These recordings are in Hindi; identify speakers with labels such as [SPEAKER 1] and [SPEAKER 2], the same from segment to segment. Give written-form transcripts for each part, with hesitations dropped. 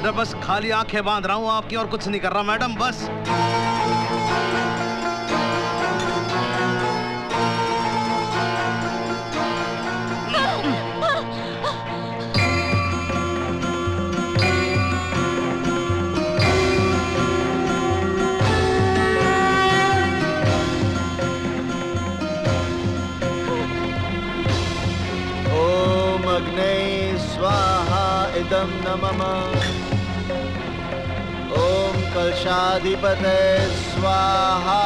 [SPEAKER 1] अरे बस खाली आंखें बांध रहा हूँ आपकी और कुछ नहीं कर रहा मैडम, बस।
[SPEAKER 2] इदं न मम ओम कलशाधिपते स्वाहा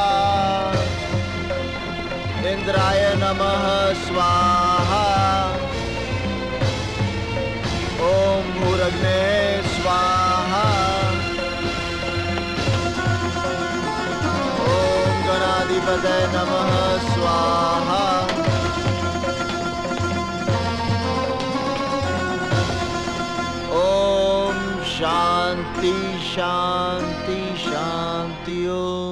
[SPEAKER 2] इंद्राय नमः स्वाहा ओम भूरग्ने स्वाहा ओम गणाधिपते नमः स्वाहा शांति शांति शांति ओम।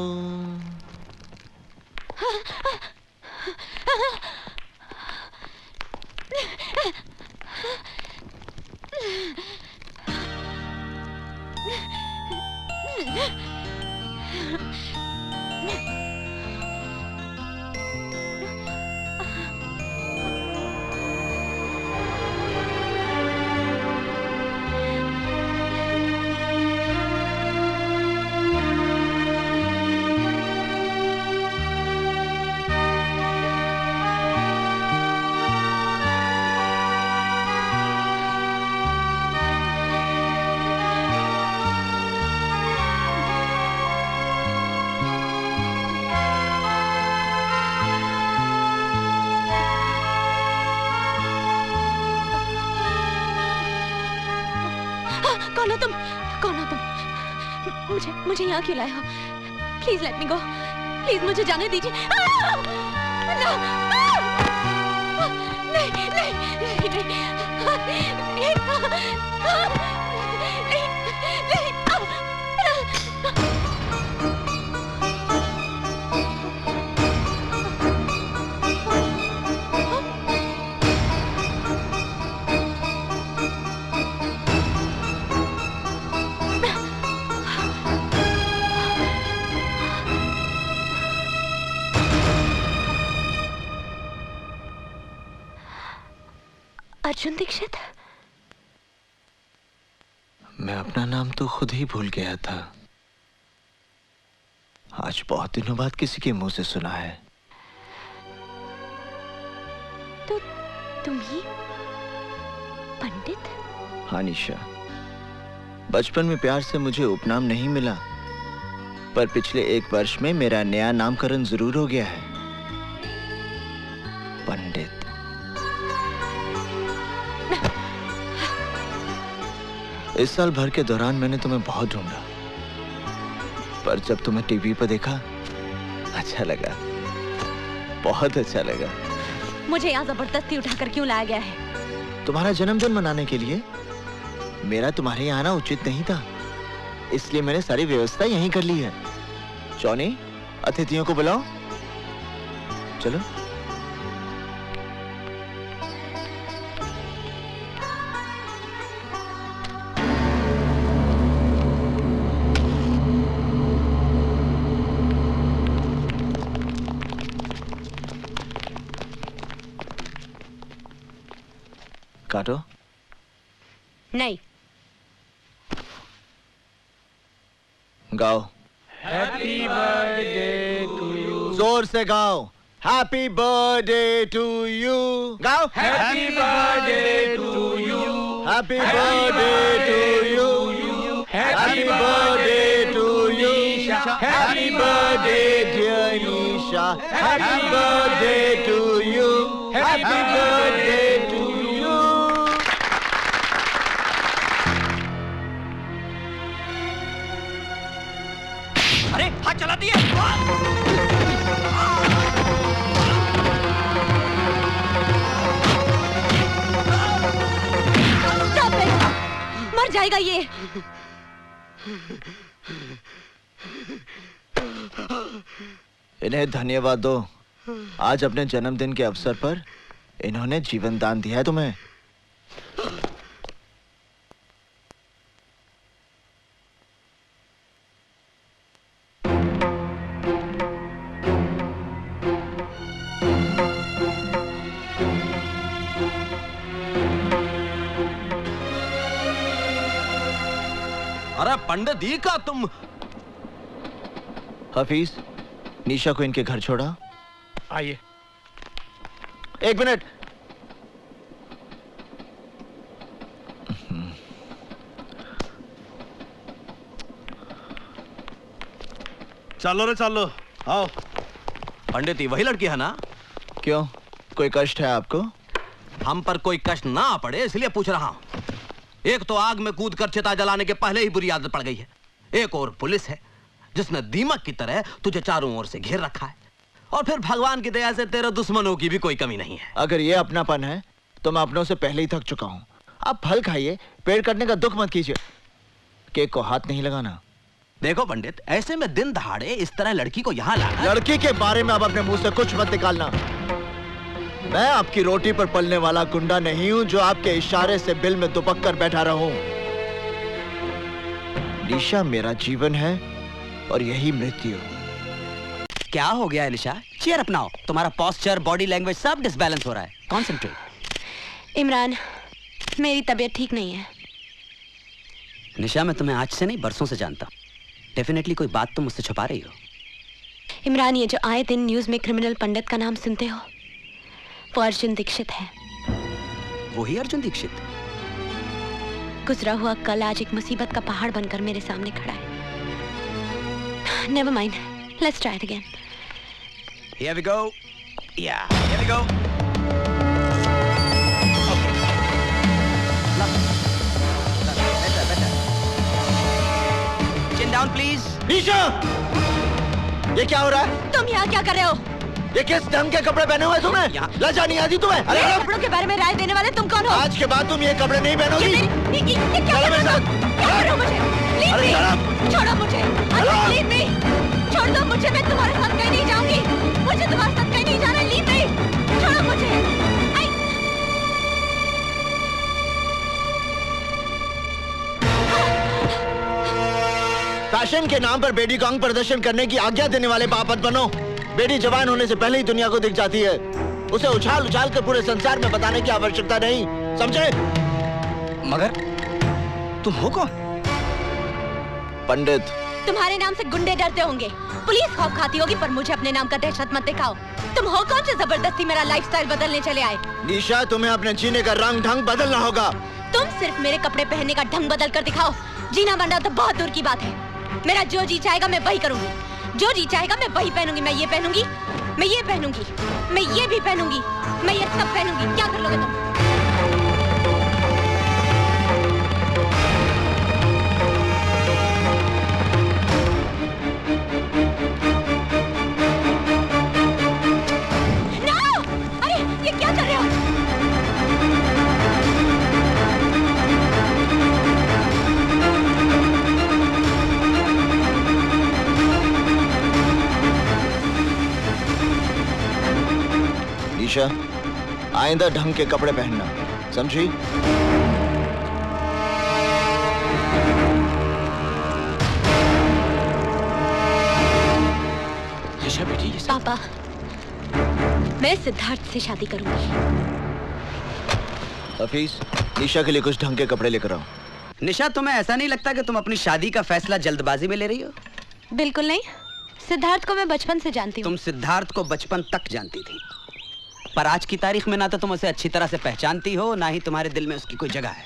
[SPEAKER 3] मुझे यहाँ क्यों लाए हो? Please let me go, please मुझे जाने दीजिए। नहीं नहीं नहीं नहीं अर्जुन दीक्षित?
[SPEAKER 2] मैं अपना नाम तो खुद ही भूल गया था। आज बहुत दिनों बाद किसी के मुंह से सुना है।
[SPEAKER 3] तो तुम ही पंडित?
[SPEAKER 2] हाँ निशा, बचपन में प्यार से मुझे उपनाम नहीं मिला, पर पिछले 1 वर्ष में मेरा नया नामकरण जरूर हो गया है, पंडित। इस साल भर के दौरान मैंने तुम्हें बहुत ढूंढा, पर जब तुम्हें टीवी पर देखा अच्छा लगा, बहुत अच्छा लगा।
[SPEAKER 3] मुझे यहाँ जबरदस्ती उठाकर क्यों लाया गया है?
[SPEAKER 2] तुम्हारा जन्मदिन मनाने के लिए। मेरा तुम्हारे यहाँ आना उचित नहीं था, इसलिए मैंने सारी व्यवस्था यहीं कर ली है। जॉनी, अतिथियों को बुलाओ। चलो। काटो।
[SPEAKER 3] नहीं।
[SPEAKER 2] गाओ। Happy birthday to you. जोर से गाओ। Happy birthday to you. गाओ।
[SPEAKER 4] Happy birthday to you.
[SPEAKER 2] Happy birthday to you. Happy birthday to you. Happy birthday dear Nisha. Happy birthday to you. Happy birthday to you.
[SPEAKER 4] अरे हाथ चला दिए।
[SPEAKER 3] मर जाएगा ये।
[SPEAKER 2] इन्हें धन्यवाद दो। आज अपने जन्मदिन के अवसर पर इन्होंने जीवन दान दिया है तुम्हें।
[SPEAKER 1] अरे पंडित जी का तुम।
[SPEAKER 2] हफीज, निशा को इनके घर छोड़ा।
[SPEAKER 5] आइए।
[SPEAKER 2] 1 मिनट।
[SPEAKER 1] चलो रे चलो, आओ। पंडित जी वही लड़की है ना?
[SPEAKER 2] क्यों, कोई कष्ट है आपको?
[SPEAKER 1] हम पर कोई कष्ट ना पड़े इसलिए पूछ रहा हूं। एक तो आग में कूदकर चिता जलाने के पहले ही बुरी आदत पड़ गई है, एक और पुलिस है जिसने दीमक की तरह तुझे चारों ओर से घेर रखा है, और फिर भगवान की दया से तेरे दुश्मनों की भी कोई कमी नहीं है।
[SPEAKER 2] अगर ये अपनापन है तो मैं अपनों से पहले ही थक चुका हूं। आप फल खाइए, पेड़ कटने का दुख मत कीजिए। केक को हाथ नहीं लगाना।
[SPEAKER 1] देखो पंडित, ऐसे में दिन दहाड़े इस तरह लड़की को यहाँ लाना।
[SPEAKER 2] लड़की के बारे में अब अपने मुंह से कुछ मत निकालना। मैं आपकी रोटी पर पलने वाला गुंडा नहीं हूं जो आपके इशारे से बिल में दुबक कर बैठा रहूं। निशा मेरा जीवन है और यही मृत्यु।
[SPEAKER 6] क्या हो गया एलिशा? चेयर अपनाओ। तुम्हारा पोस्चर, बॉडी लैंग्वेज सब डिसबैलेंस हो रहा है। कॉन्सेंट्रेट।
[SPEAKER 3] इमरान, मेरी तबीयत ठीक नहीं है।
[SPEAKER 6] निशा, मैं तुम्हें आज से नहीं बरसों से जानता हूं। डेफिनेटली कोई बात तुम मुझसे छुपा रही हो।
[SPEAKER 3] इमरान, ये जो आए दिन न्यूज में क्रिमिनल पंडित का नाम सुनते हो, वो अर्जुन दीक्षित है।
[SPEAKER 6] वही अर्जुन दीक्षित?
[SPEAKER 3] गुजरा हुआ कल आज एक मुसीबत का पहाड़ बनकर मेरे सामने खड़ा है। Never mind, let's try it again.
[SPEAKER 6] Here we go. Yeah, here we go. Okay. Better. Chin down, please.
[SPEAKER 2] निशा, ये क्या हो रहा है?
[SPEAKER 3] तुम यहाँ क्या कर रहे हो?
[SPEAKER 2] ये किस ढंग के कपड़े पहने हुए तुमने? लज्जा नहीं आती तुम्हें? अरे
[SPEAKER 3] मेरे कपड़ों के बारे में राय देने वाले तुम कौन हो?
[SPEAKER 2] आज के बाद तुम ये कपड़े नहीं पहनोगी।
[SPEAKER 3] ये क्या कर रहे हो? क्या कर रहे हो मुझे? Leave me! छोड़ो मुझे। Leave me! छोड़ दो मुझे, मैं तुम्हारे साथ कहीं नहीं जाऊंगी। मुझे तुम्हारे साथ कहीं नहीं जाना। Leave me! छोड़ो मुझे।
[SPEAKER 2] फैशन के नाम पर बेटी को अंग प्रदर्शन करने की आज्ञा देने वाले बाप मत बनो। बेटी जवान होने से पहले ही दुनिया को दिख जाती है। उसे उछाल उछाल कर पूरे संसार में बताने की आवश्यकता नहीं, समझे?
[SPEAKER 6] मगर तुम हो कौन?
[SPEAKER 2] पंडित।
[SPEAKER 3] तुम्हारे नाम से गुंडे डरते होंगे, पुलिस खौफ खाती होगी, पर मुझे अपने नाम का दहशत मत दिखाओ। तुम हो कौन जो जबरदस्ती मेरा लाइफस्टाइल बदलने चले आए?
[SPEAKER 2] निशा, तुम्हें अपने जीने का रंग ढंग बदलना होगा।
[SPEAKER 3] तुम सिर्फ मेरे कपड़े पहनने का ढंग बदल कर दिखाओ। जीना मरना तो बहुत दूर की बात है। मेरा जो जी चाहेगा मैं वही करूंगी, जो जी चाहेगा मैं वही पहनूंगी। मैं ये पहनूंगी, मैं ये पहनूंगी, मैं ये भी पहनूंगी, मैं ये सब पहनूंगी। क्या कर लोगे तुम? No! अरे ये क्या कर रहे हो?
[SPEAKER 2] निशा, आइंदा ढंग के कपड़े पहनना, समझी?
[SPEAKER 6] निशा बेटी, ये सब
[SPEAKER 3] पापा, मैं सिद्धार्थ से शादी करूंगी।
[SPEAKER 2] हफीज, निशा के लिए कुछ ढंग के कपड़े लेकर आओ।
[SPEAKER 6] निशा, तुम्हें ऐसा नहीं लगता कि तुम अपनी शादी का फैसला जल्दबाजी में ले रही हो?
[SPEAKER 3] बिल्कुल नहीं। सिद्धार्थ को मैं बचपन से जानती हूँ।
[SPEAKER 6] तुम सिद्धार्थ को बचपन तक जानती थी, पर आज की तारीख में ना तो तुम उसे अच्छी तरह से पहचानती हो, ना ही तुम्हारे दिल में उसकी कोई जगह है।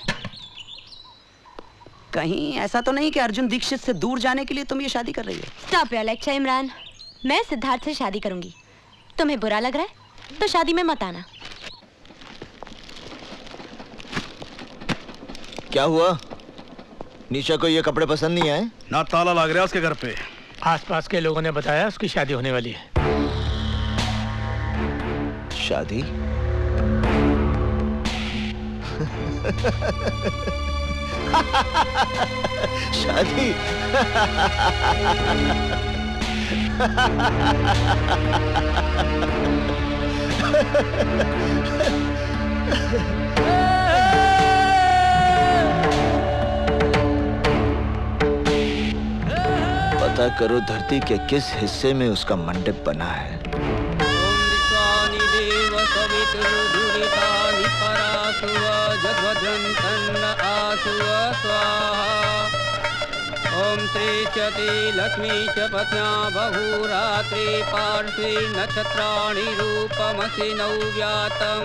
[SPEAKER 6] कहीं ऐसा तो नहीं कि अर्जुन दीक्षित से दूर जाने के लिए तुम ये शादी कर रही हो?
[SPEAKER 3] Stop your lecture Imran. मैं सिद्धार्थ से शादी करूंगी। तुम्हें बुरा लग रहा है तो शादी में मत आना।
[SPEAKER 2] क्या हुआ? निशा को ये कपड़े पसंद नहीं आए?
[SPEAKER 1] ना ताला लग रहा है उसके घर पे।
[SPEAKER 5] आसपास के लोगों ने बताया उसकी शादी होने वाली है।
[SPEAKER 2] शादी? शादी? पता करो धरती के किस हिस्से में उसका मंडप बना है।
[SPEAKER 4] ओम
[SPEAKER 6] दुरितानि परासुव जध्वजन्तन्न आसुव स्वाहा ओम श्री चति लक्ष्मी च पत्न्या बहुरात्रि पार्श्वे नक्षत्राणि रूपमसि नव्यातं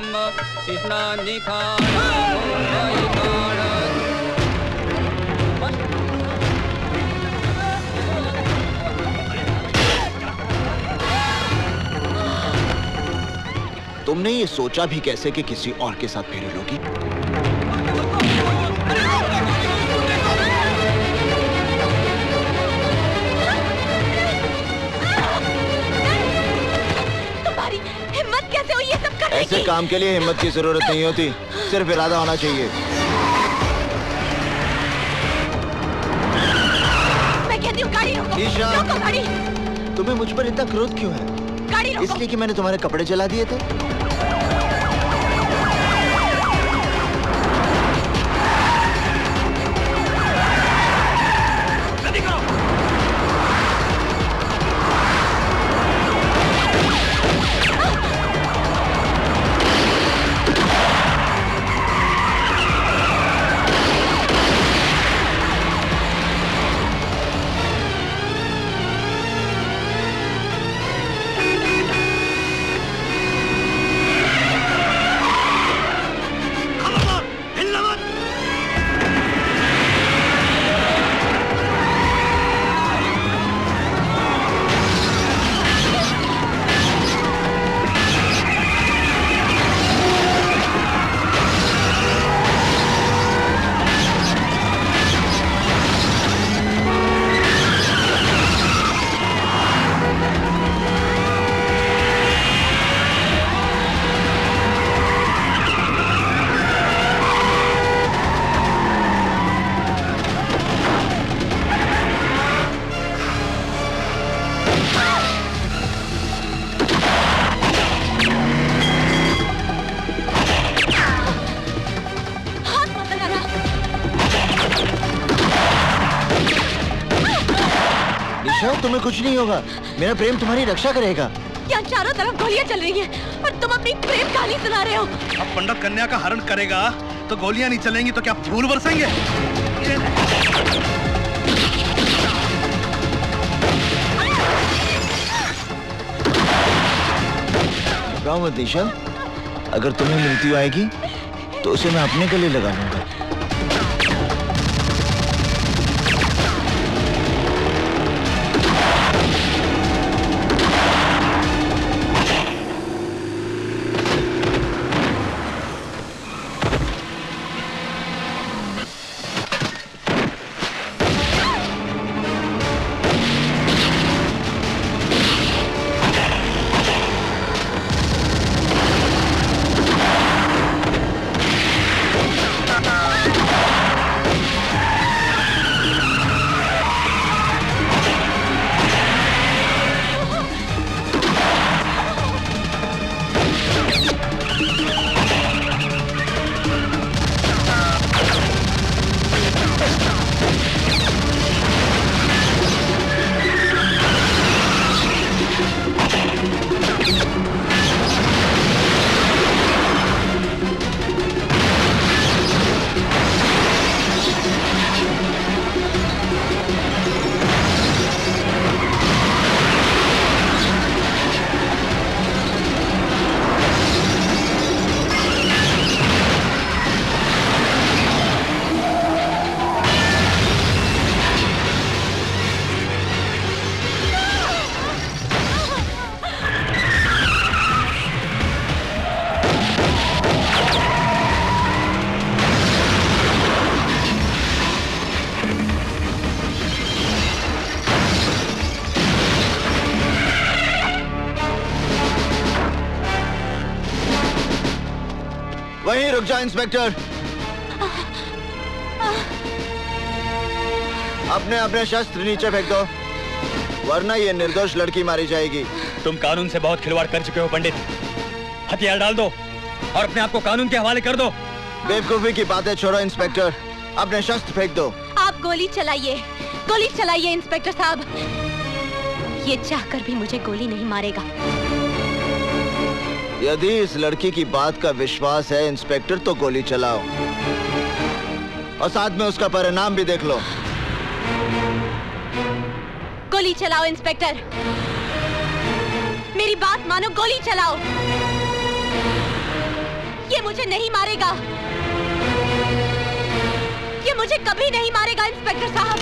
[SPEAKER 2] तुमने ये सोचा भी कैसे कि किसी और के साथ फेरे लोगी?
[SPEAKER 3] तुम्हारी हिम्मत कैसे हुई ये सब करने
[SPEAKER 2] ऐसे
[SPEAKER 3] की?
[SPEAKER 2] काम के लिए हिम्मत की जरूरत नहीं होती, सिर्फ इरादा होना चाहिए।
[SPEAKER 3] मैं कहती हूँ गाड़ी रोको।
[SPEAKER 2] ईशा।
[SPEAKER 3] रोको गाड़ी।
[SPEAKER 2] तुम्हें मुझ पर इतना क्रोध क्यों है?
[SPEAKER 3] गाड़ी रोको।
[SPEAKER 2] इसलिए कि मैंने तुम्हारे कपड़े जला दिए थे? तुम्हें कुछ नहीं होगा, मेरा प्रेम तुम्हारी रक्षा करेगा।
[SPEAKER 3] यहाँ चारों तरफ गोलियां चल रही हैं और तुम अपनी प्रेम कहानी सुना रहे हो।
[SPEAKER 7] अब पंडित कन्या का हरण करेगा तो गोलियां नहीं चलेंगी तो क्या फूल बरसेंगे?
[SPEAKER 2] घबराओ मत दिशा, अगर तुम्हें मृत्यु आएगी तो उसे मैं अपने गले लगा लूंगा। वहीं रुक जा इंस्पेक्टर। अपने अपने शस्त्र नीचे फेंक दो, वरना ये निर्दोष लड़की मारी जाएगी।
[SPEAKER 4] तुम कानून से बहुत खिलवाड़ कर चुके हो पंडित। हथियार डाल दो और अपने आप को कानून के हवाले कर दो।
[SPEAKER 2] बेवकूफी की बातें छोड़ो इंस्पेक्टर, अपने शस्त्र फेंक दो।
[SPEAKER 3] आप गोली चलाइए इंस्पेक्टर साहब। ये चाहकर भी मुझे गोली नहीं मारेगा।
[SPEAKER 2] यदि इस लड़की की बात का विश्वास है इंस्पेक्टर, तो गोली चलाओ और साथ में उसका परिणाम भी देख लो।
[SPEAKER 3] गोली चलाओ इंस्पेक्टर, मेरी बात मानो, गोली चलाओ। ये मुझे नहीं मारेगा, ये मुझे कभी नहीं मारेगा इंस्पेक्टर साहब।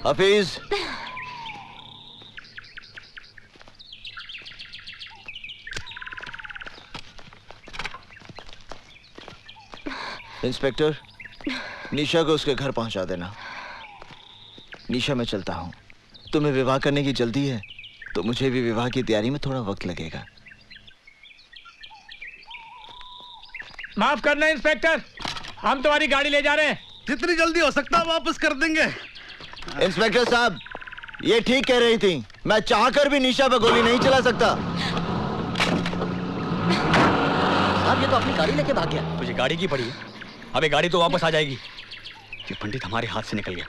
[SPEAKER 2] हफीज, इंस्पेक्टर, निशा को उसके घर पहुंचा देना। निशा, मैं चलता हूं। तुम्हें विवाह करने की जल्दी है तो मुझे भी विवाह की तैयारी में थोड़ा वक्त लगेगा।
[SPEAKER 5] माफ करना इंस्पेक्टर, हम तुम्हारी गाड़ी ले जा रहे हैं।
[SPEAKER 7] जितनी जल्दी हो सकता है वापस कर देंगे।
[SPEAKER 2] इंस्पेक्टर साहब, ये ठीक कह रही थी। मैं चाहकर भी निशा पर गोली नहीं चला सकता।
[SPEAKER 6] साहब, ये तो अपनी गाड़ी लेके भाग गया।
[SPEAKER 4] तुझे गाड़ी की पड़ी है? अबे गाड़ी तो वापस आ जाएगी। ये पंडित हमारे हाथ से निकल गया।